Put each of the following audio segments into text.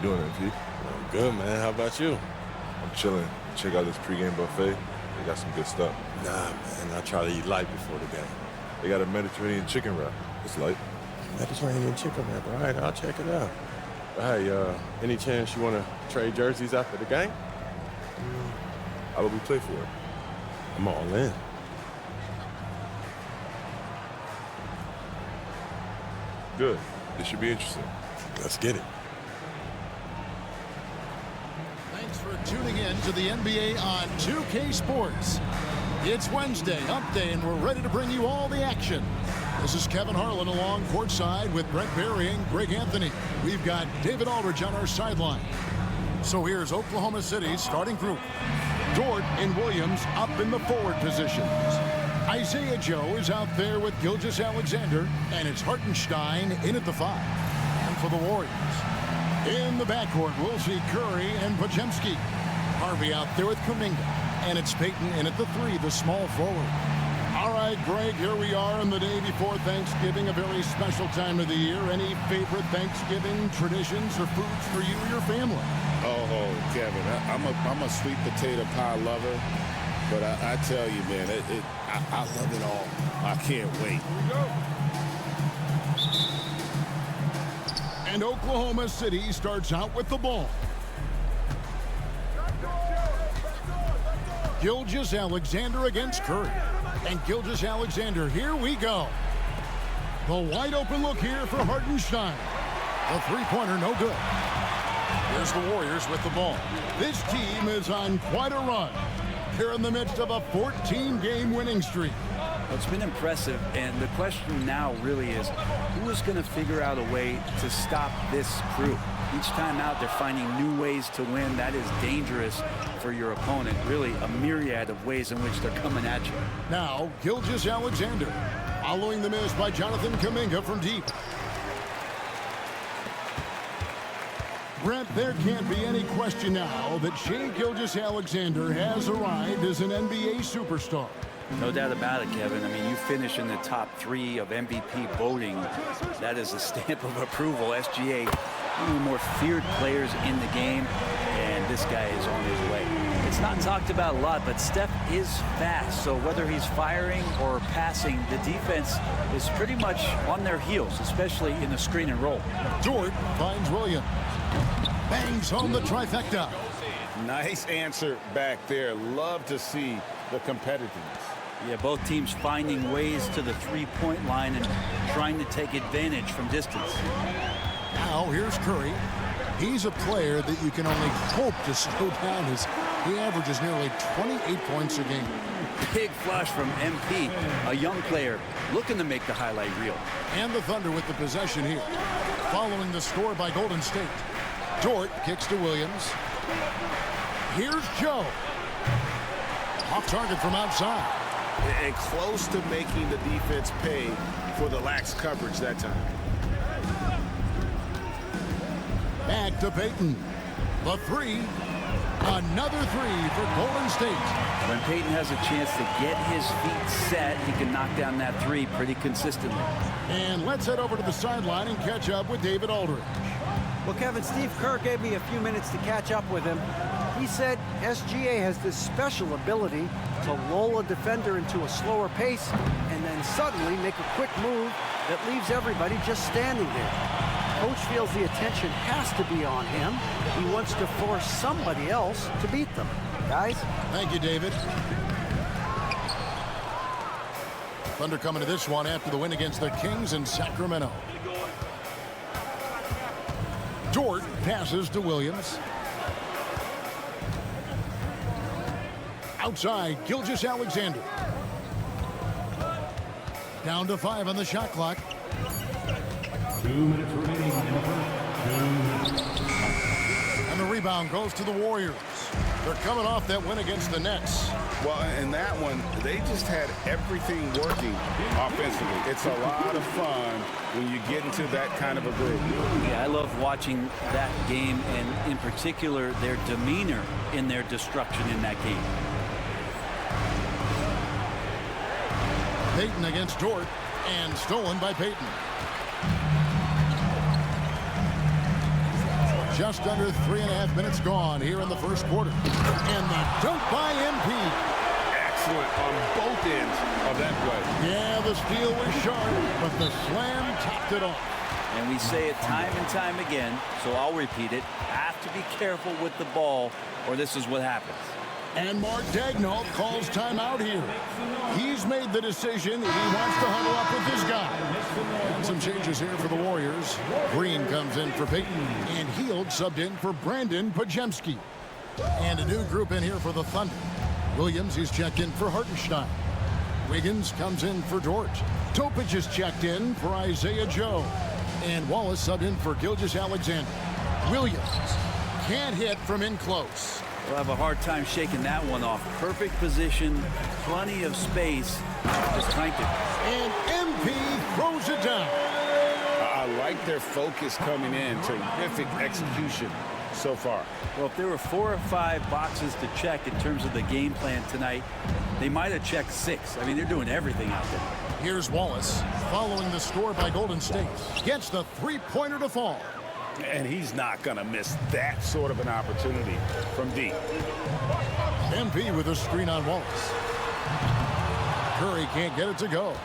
doing, MP? I'm good, man. How about you? I'm chilling. Check out this pregame buffet. They got some good stuff. Nah, man. I try to eat light before the game. They got a Mediterranean chicken wrap. It's light. Mediterranean chicken wrap. All right, I'll check it out. Hey, any chance you want to trade jerseys after the game? How about we play for it? I'm all in. Good. This should be interesting. Let's get it. Thanks for tuning in to the NBA on 2K Sports. It's Wednesday, Hump Day, and we're ready to bring you all the action. This is Kevin Harlan along courtside with Brent Barry and Greg Anthony. We've got David Aldridge on our sideline. So here's Oklahoma City's starting group. Dort and Williams up in the forward positions. Isaiah Joe is out there with Gilgeous-Alexander, and it's Hartenstein in at the 5. And for the Warriors, in the backcourt, we'll see Curry and Podziemski. Harvey out there with Kuminga, and it's Payton in at the 3, the small forward. All right, Greg, here we are on the day before Thanksgiving, a very special time of the year. Any favorite Thanksgiving traditions or foods for you or your family? Oh, Kevin, I'm a sweet potato pie lover, but I tell you, man, I love it all. I can't wait. And Oklahoma City starts out with the ball. Gilgeous-Alexander against Curry. And Gilgeous-Alexander, here we go. The wide open look here for Hartenstein. The three-pointer, no good. Here's the Warriors with the ball. This team is on quite a run. They're in the midst of a 14-game winning streak. Well, it's been impressive, and the question now really is, who is going to figure out a way to stop this crew? Each time out, they're finding new ways to win. That is dangerous for your opponent. Really, a myriad of ways in which they're coming at you. Now, Gilgeous-Alexander, following the miss by Jonathan Kuminga from deep. Brent, there can't be any question now that Shai Gilgeous-Alexander has arrived as an NBA superstar. No doubt about it, Kevin. I mean, you finish in the top 3 of MVP voting. That is a stamp of approval. SGA, one of the more feared players in the game, and this guy is on his way. It's not talked about a lot, but Steph is fast, so whether he's firing or passing, the defense is pretty much on their heels, especially in the screen and roll. Dort finds Williams. Bangs home the trifecta. Nice answer back there. Love to see the competitiveness. Yeah, both teams finding ways to the three-point line and trying to take advantage from distance. Now here's Curry. He's a player that you can only hope to slow down as he averages nearly 28 points a game. Big flush from MP, a young player looking to make the highlight reel. And the Thunder with the possession here. Following the score by Golden State. Dort kicks to Williams. Here's Joe. Off target from outside. And close to making the defense pay for the lax coverage that time. Back to Payton. The 3. Another 3 for Golden State. When Payton has a chance to get his feet set, he can knock down that 3 pretty consistently. And let's head over to the sideline and catch up with David Aldridge. Well, Kevin, Steve Kerr gave me a few minutes to catch up with him. He said SGA has this special ability to lull a defender into a slower pace and then suddenly make a quick move that leaves everybody just standing there. Coach feels the attention has to be on him. He wants to force somebody else to beat them. Guys? Thank you, David. Thunder coming to this one after the win against the Kings in Sacramento. Dort passes to Williams. Outside, Gilgeous-Alexander. Down to 5 on the shot clock. 2 minutes remaining in the first. 2 minutes. And the rebound goes to the Warriors. They're coming off that win against the Nets. Well, in that one, they just had everything working offensively. It's a lot of fun when you get into that kind of a group. Yeah, I love watching that game, and in particular, their demeanor in their destruction in that game. Payton against Dort, and stolen by Payton. Just under 3.5 minutes gone here in the first quarter. And the dunk by MP. Excellent on both ends of that play. Yeah, the steal was sharp, but the slam topped it off. And we say it time and time again, so I'll repeat it. Have to be careful with the ball, or this is what happens. And Mark Daigneault calls timeout here. He's made the decision. He wants to huddle up with this guy. And some changes here for the Warriors. Green comes in for Peyton, and Hield subbed in for Brandon Pajemski. And a new group in here for the Thunder. Williams, he's checked in for Hartenstein. Wiggins comes in for Dort. Topic is checked in for Isaiah Joe. And Wallace subbed in for Gilgeous-Alexander. Williams can't hit from in close. We'll have a hard time shaking that one off. Perfect position, plenty of space. Just tanked it. And MP throws it down. I like their focus coming in. Terrific execution so far. Well, if there were 4 or 5 boxes to check in terms of the game plan tonight, they might have checked 6. I mean, they're doing everything out there. Here's Wallace, following the score by Golden State. Gets the three-pointer to fall. And he's not going to miss that sort of an opportunity from deep. MP with a screen on Wallace. Curry can't get it to go.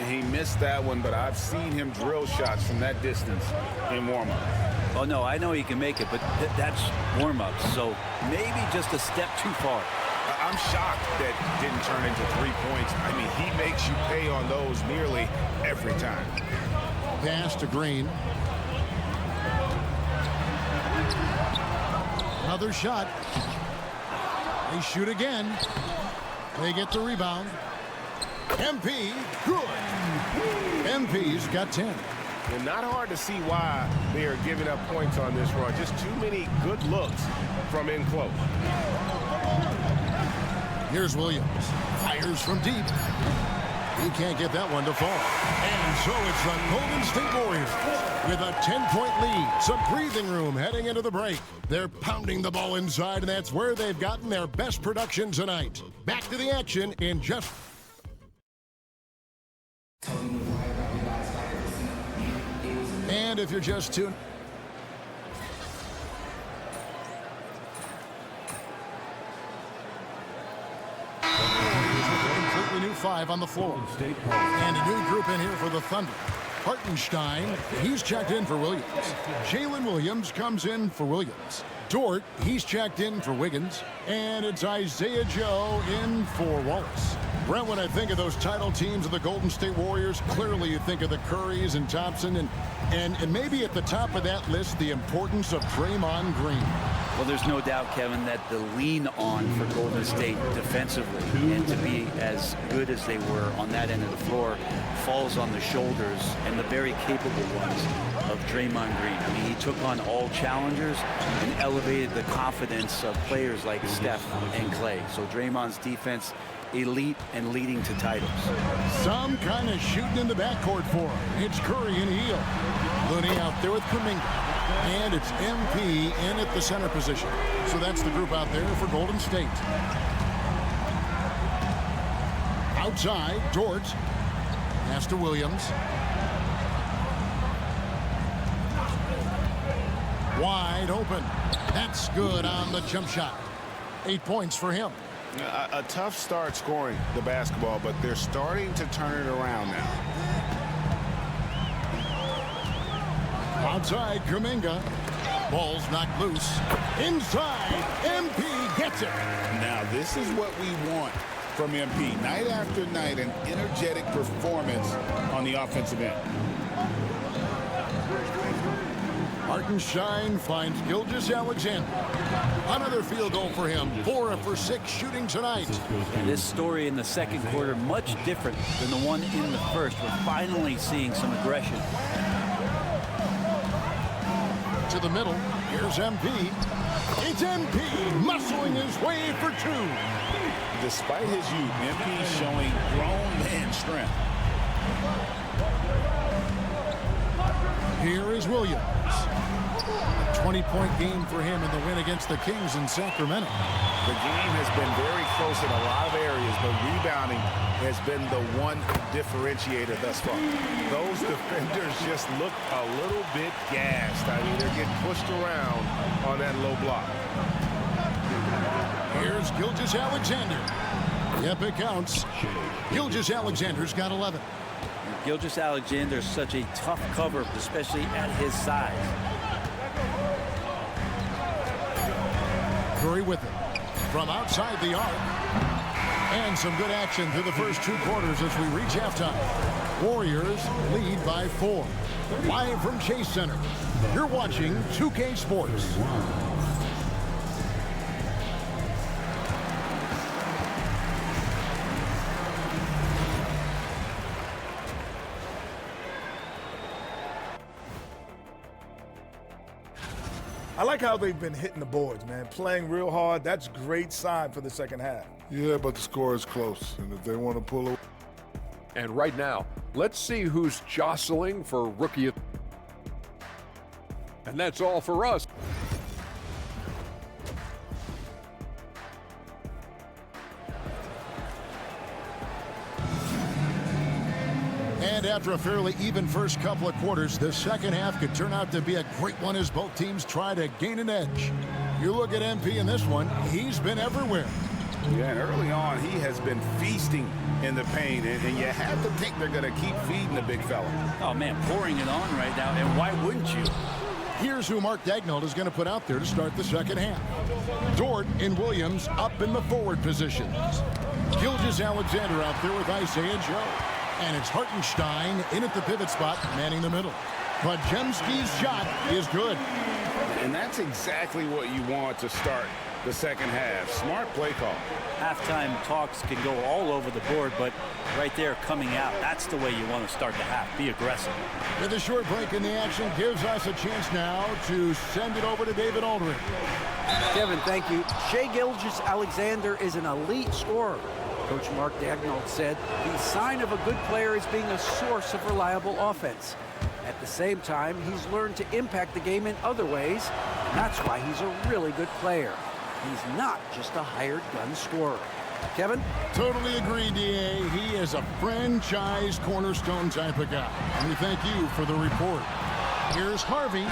He missed that one, but I've seen him drill shots from that distance in warm-up. Oh, no, I know he can make it, but that's warm-up, so maybe just a step too far. I'm shocked that it didn't turn into 3 points. I mean, he makes you pay on those nearly every time. Pass to Green. Another shot. They shoot again. They get the rebound. MP, good. MP's got 10. And not hard to see why they are giving up points on this run. Just too many good looks from in close. Here's Williams. Fires from deep. He can't get that one to fall. And so it's the Golden State Warriors with a 10-point lead. Some breathing room heading into the break. They're pounding the ball inside, and that's where they've gotten their best production tonight. Back to the action in just... And if you're just tuned... Completely new 5 on the floor. And a new group in here for the Thunder. Hartenstein, he's checked in for Williams. Jalen Williams comes in for Williams. Dort, he's checked in for Wiggins. And it's Isaiah Joe in for Wallace. Brent, when I think of those title teams of the Golden State Warriors, clearly you think of the Currys and Thompson, and maybe at the top of that list, the importance of Draymond Green. Well, there's no doubt, Kevin, that the lean on for Golden State defensively and to be as good as they were on that end of the floor falls on the shoulders and the very capable ones of Draymond Green. I mean, he took on all challengers and elevated the confidence of players like Steph and Clay. So Draymond's defense, elite and leading to titles. Some kind of shooting in the backcourt for him. It's Curry and Hield. Looney out there with Kuminga. And it's MP in at the center position. So that's the group out there for Golden State. Outside, Dort. Pass to Williams. Wide open. That's good on the jump shot. 8 points for him. A tough start scoring the basketball, but they're starting to turn it around now. Outside, Kuminga. Ball's knocked loose. Inside, MP gets it. Now, this is what we want from MP. Night after night, an energetic performance on the offensive end. Hartenstein finds Gilgeous-Alexander. Another field goal for him. 4 for 6 shooting tonight. And this story in the second quarter, much different than the one in the first. We're finally seeing some aggression. To the middle. Here's MP. It's MP muscling his way for 2. Despite his youth, MP showing grown man strength. Here is Williams. A 20-point game for him in the win against the Kings in Sacramento. The game has been very close in a lot of areas, but rebounding has been the one differentiator thus far. Those defenders just look a little bit gassed. I mean, they're getting pushed around on that low block. Here's Gilgeous-Alexander. Yep, it counts. Gilgeous-Alexander's got 11. Gilgeous-Alexander is such a tough cover, especially at his size. Curry with it. From outside the arc. And some good action through the first 2 quarters as we reach halftime. Warriors lead by 4. Live from Chase Center. You're watching 2K Sports. I like how they've been hitting the boards, man. Playing real hard. That's great sign for the second half. Yeah, but the score is close, and if they want to pull away. And right now, let's see who's jostling for rookie. And that's all for us. And after a fairly even first couple of quarters, the second half could turn out to be a great one as both teams try to gain an edge. You look at MP in this one, he's been everywhere. Yeah, and early on, he has been feasting in the paint, and you have to think they're going to keep feeding the big fella. Oh, man, pouring it on right now, and why wouldn't you? Here's who Mark Daigneault is going to put out there to start the second half. Dort and Williams up in the forward positions. Gilgeous-Alexander out there with Isaiah Joe. And it's Hartenstein in at the pivot spot, manning the middle. But Jemski's shot is good. And that's exactly what you want to start the second half. Smart play call. Halftime talks can go all over the board, but right there coming out, that's the way you want to start the half. Be aggressive. With a short break in the action, gives us a chance now to send it over to David Aldridge. Kevin, thank you. Shai Gilgeous-Alexander is an elite scorer. Coach Mark Daigneault said the sign of a good player is being a source of reliable offense. At the same time, he's learned to impact the game in other ways, and that's why he's a really good player. He's not just a hired gun scorer. Kevin? Totally agree, D.A. He is a franchise cornerstone type of guy. And we thank you for the report. Here's Harvey.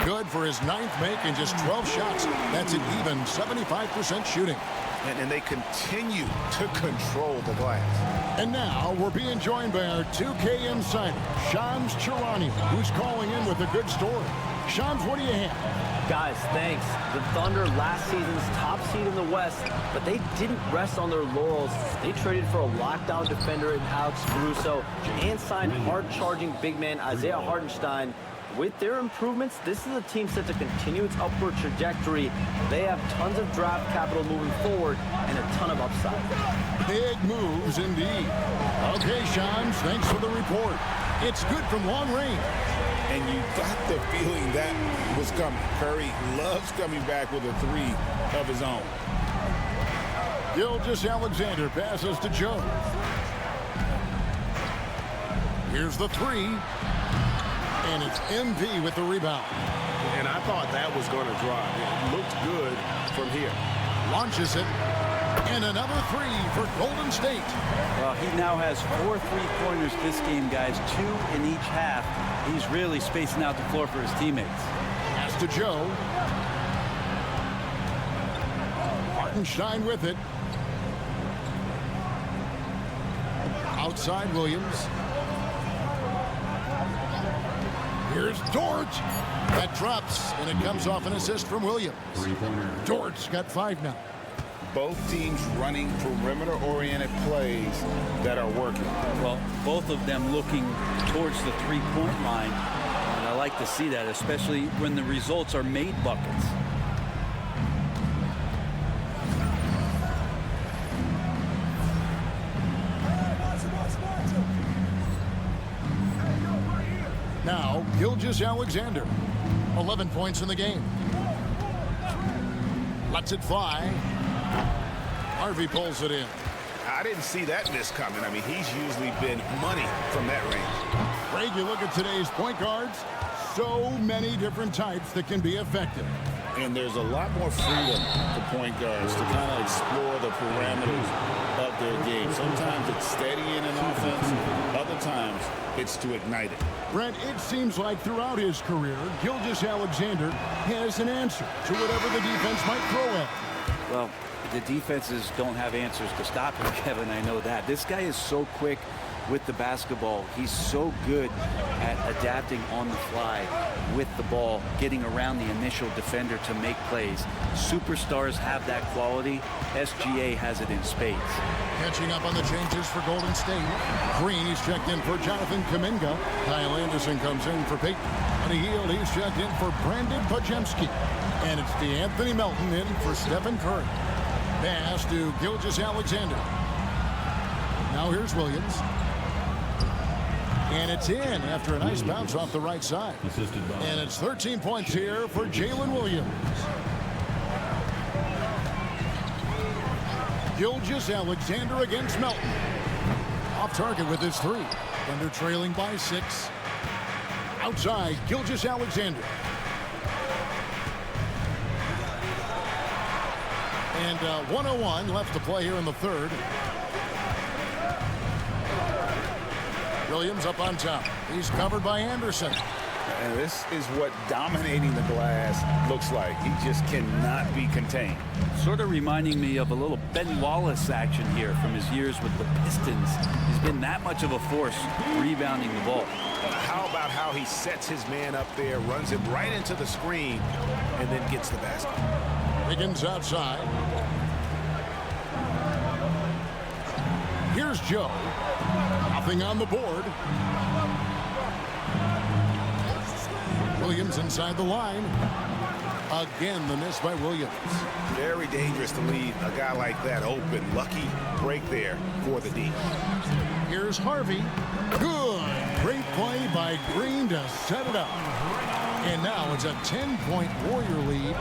Good for his 9th make and just 12 shots. That's an even 75% shooting. And they continue to control the glass. And now we're being joined by our 2K insider, Shams Charania, who's calling in with a good story. Shams, what do you have? Guys, thanks. The Thunder last season's top seed in the West, but they didn't rest on their laurels. They traded for a lockdown defender in Alex Caruso and signed hard-charging big man Isaiah Hartenstein. With their improvements, this is a team set to continue its upward trajectory. They have tons of draft capital moving forward and a ton of upside. Big moves indeed. Okay, Shams, thanks for the report. It's good from long range. And you got the feeling that was coming. Curry loves coming back with a 3 of his own. Gilgeous-Alexander passes to Joe. Here's the 3. And it's MP with the rebound. And I thought that was going to drop. It looked good from here. Launches it. And another 3 for Golden State. Well, he now has 4 3-pointers this game, guys. 2 in each half. He's really spacing out the floor for his teammates. Pass to Joe. Hartenstein with it. Outside Williams. Here's Dort. That drops, and it comes off an assist from Williams. Dort's got 5 now. Both teams running perimeter-oriented plays that are working. Well, both of them looking towards the 3-point line. And I like to see that, especially when the results are made buckets. Now, Gilgeous-Alexander, 11 points in the game. Lets it fly. Harvey pulls it in. I didn't see that miss coming. I mean, he's usually been money from that range. Greg, you look at today's point guards, so many different types that can be effective. And there's a lot more freedom for point guards to kind of explore the parameters of their game. Sometimes it's steadying an offense. Other times it's to ignite it. Brent, it seems like throughout his career, Gilgeous-Alexander has an answer to whatever the defense might throw at him. Well, the defenses don't have answers to stop him, Kevin. I know that. This guy is so quick with the basketball. He's so good at adapting on the fly with the ball, getting around the initial defender to make plays. Superstars have that quality. SGA has it in spades. Catching up on the changes for Golden State. Green, he's checked in for Jonathan Kuminga. Kyle Anderson comes in for Peyton. On the heel, he's checked in for Brandon Podziemski. And it's DeAnthony Melton in for Stephen Curry. Pass to Gilgeous-Alexander. Now here's Williams. And it's in after a nice bounce off the right side. And it's 13 points here for Jalen Williams. Gilgeous-Alexander against Melton. Off target with his three. Thunder trailing by 6. Outside, Gilgeous-Alexander. And 1:01 left to play here in the third. Williams up on top. He's covered by Anderson. And this is what dominating the glass looks like. He just cannot be contained. Sort of reminding me of a little Ben Wallace action here from his years with the Pistons. He's been that much of a force rebounding the ball. How about how he sets his man up there, runs him right into the screen, and then gets the basket. Wiggins outside. Here's Joe. Nothing on the board. Williams inside the line. Again, the miss by Williams. Very dangerous to leave a guy like that open. Lucky break there for the D. Here's Harvey. Good. Great play by Green to set it up. And now it's a 10-point Warrior lead.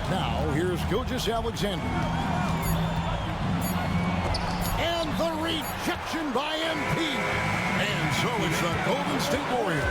Now here's Gilgeous-Alexander. And the rejection by MP. And so it's the Golden State Warriors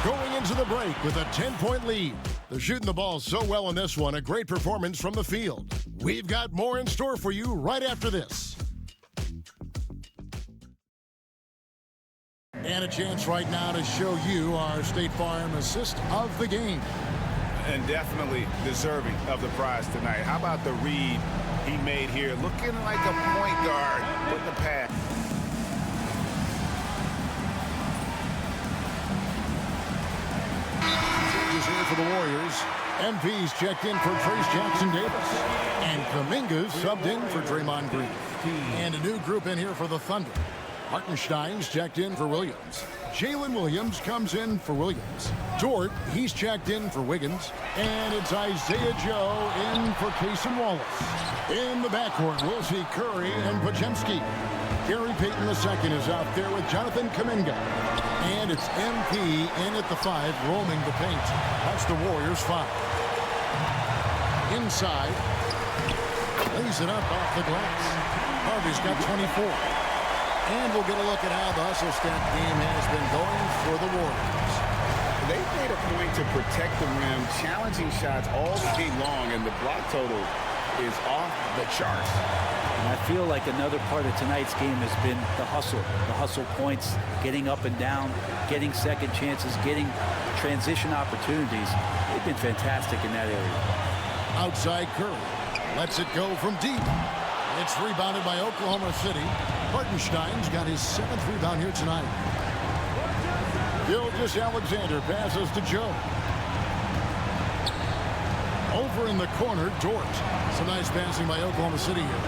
going into the break with a 10-point lead. They're shooting the ball so well in this one. A great performance from the field. We've got more in store for you right after this. And a chance right now to show you our State Farm assist of the game. And definitely deserving of the prize tonight. How about the read he made here? Looking like a point guard with the pass. Changes here for the Warriors. MV's checked in for Trace Jackson-Davis. And Kuminga's subbed in for Draymond Green. And a new group in here for the Thunder. Hartenstein's checked in for Williams. Jalen Williams comes in for Williams. Dort, he's checked in for Wiggins. And it's Isaiah Joe in for Cason Wallace. In the backcourt, we'll see Curry and Podziemski. Gary Payton II is out there with Jonathan Kuminga. And it's MP in at the 5, roaming the paint. That's the Warriors' 5. Inside. Lays it up off the glass. Harvey's got 24. And we'll get a look at how the hustle step game has been going for the Warriors. They've made a point to protect the rim, challenging shots all game long, and the block total is off the charts. And I feel like another part of tonight's game has been the hustle points, getting up and down, getting second chances, getting transition opportunities. They've been fantastic in that area. Outside Curry lets it go from deep. It's rebounded by Oklahoma City. Hartenstein's got his 7th rebound here tonight. Gilgeous-Alexander passes to Joe. Over in the corner, Dort. Some nice passing by Oklahoma City here.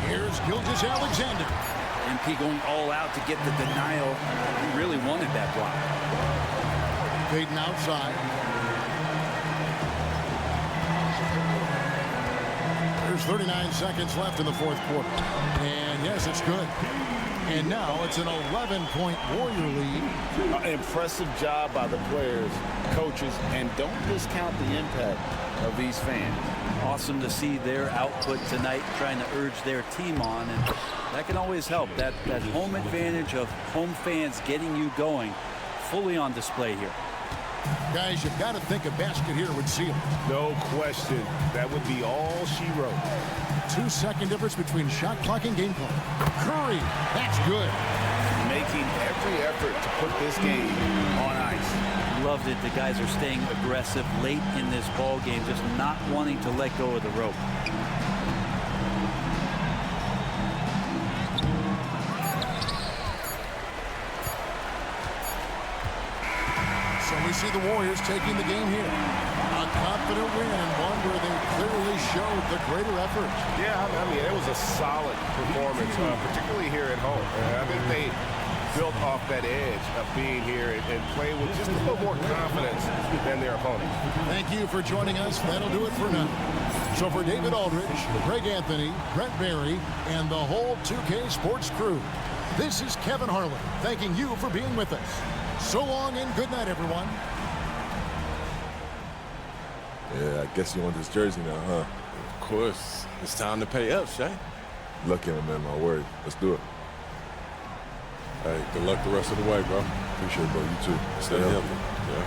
Here's Gilgeous-Alexander. MP going all out to get the denial. He really wanted that block. Payton outside. There's 39 seconds left in the fourth quarter. And yes, it's good. And now it's an 11-point Warrior lead. Impressive job by the players, coaches, and don't discount the impact of these fans. Awesome to see their output tonight, trying to urge their team on, and that can always help. That home advantage of home fans getting you going, fully on display here. Guys, you've got to think a basket here would seal it. No question. That would be all she wrote. 2-second difference between shot clock and game clock. Curry, that's good. Making every effort to put this game on ice. Loved it. The guys are staying aggressive late in this ball game, just not wanting to let go of the rope. So we see the Warriors taking the game here. A confident win and one where they clearly showed the greater effort. Yeah, I mean, it was a solid performance, particularly here at home. I think they built off that edge of being here and playing with just a little more confidence than their opponent. Thank you for joining us. That'll do it for now. So for David Aldridge, Greg Anthony, Brent Barry, and the whole 2K Sports crew, this is Kevin Harlan thanking you for being with us. So long and good night, everyone. Yeah, I guess you want this jersey now, huh? Of course. It's time to pay up, Shay. Lucky him, man, my word. Let's do it. Hey, good luck the rest of the way, bro. Appreciate it, bro. You too. Stay healthy. Yeah.